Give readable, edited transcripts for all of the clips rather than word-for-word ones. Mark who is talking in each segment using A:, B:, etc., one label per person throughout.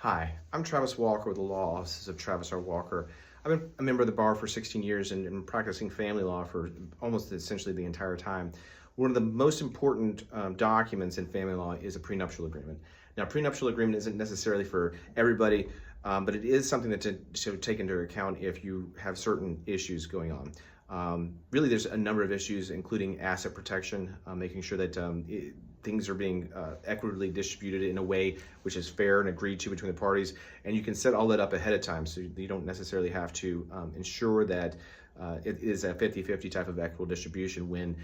A: Hi, I'm Travis Walker with the Law Offices of Travis R. Walker. I've been a member of the bar for 16 years and practicing family law for almost essentially the entire time. One of the most important documents in family law is a prenuptial agreement. Now, prenuptial agreement isn't necessarily for everybody, but it is something that to take into account if you have certain issues going on. Really, there's a number of issues, including asset protection, making sure that things are being equitably distributed in a way which is fair and agreed to between the parties. And you can set all that up ahead of time, so you don't necessarily have to ensure that it is a 50-50 type of equitable distribution when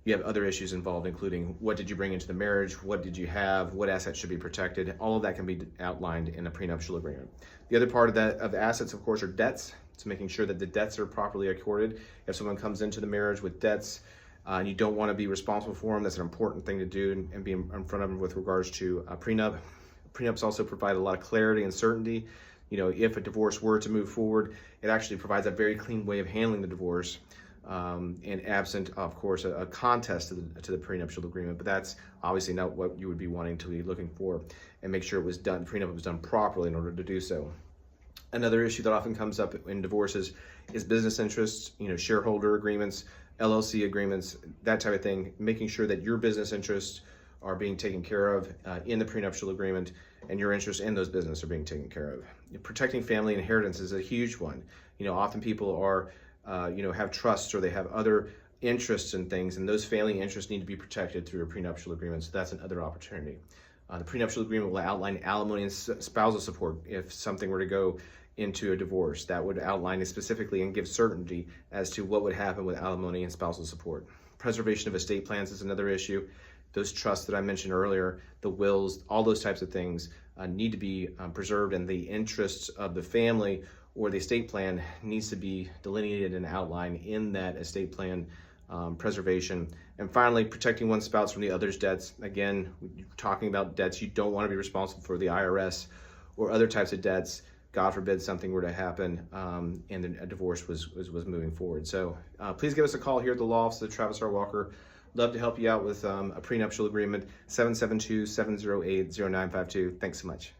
A: you have other issues involved, including what did you bring into the marriage, what did you have, what assets should be protected. All of that can be outlined in a prenuptial agreement. The other part of the assets, of course, are debts. So making sure that the debts are properly accorded. If someone comes into the marriage with debts and you don't want to be responsible for them, that's an important thing to do and be in front of them with regards to a prenup. Prenups also provide a lot of clarity and certainty. You know, if a divorce were to move forward, it actually provides a very clean way of handling the divorce. And absent, of course, a contest to the prenuptial agreement, but that's obviously not what you would be wanting to be looking for, and make sure it was done, prenup was done properly in order to do so. Another issue that often comes up in divorces is business interests, shareholder agreements, LLC agreements, that type of thing, making sure that your business interests are being taken care of in the prenuptial agreement, and your interests in those business are being taken care of. Protecting family inheritance is a huge one. Often people are have trusts or they have other interests in things, and those family interests need to be protected through a prenuptial agreement. So that's another opportunity. The prenuptial agreement will outline alimony and spousal support if something were to go into a divorce. That would outline it specifically and give certainty as to what would happen with alimony and spousal support. Preservation of estate plans is another issue. Those trusts that I mentioned earlier, the wills, all those types of things need to be preserved, and the interests of the family or the estate plan needs to be delineated and outlined in that estate plan preservation. And finally, protecting one spouse from the other's debts. Again, talking about debts, you don't want to be responsible for the IRS or other types of debts. God forbid something were to happen and a divorce was moving forward. So please give us a call here at the Law Office of Travis R. Walker. Love to help you out with a prenuptial agreement, 772-708-0952. Thanks so much.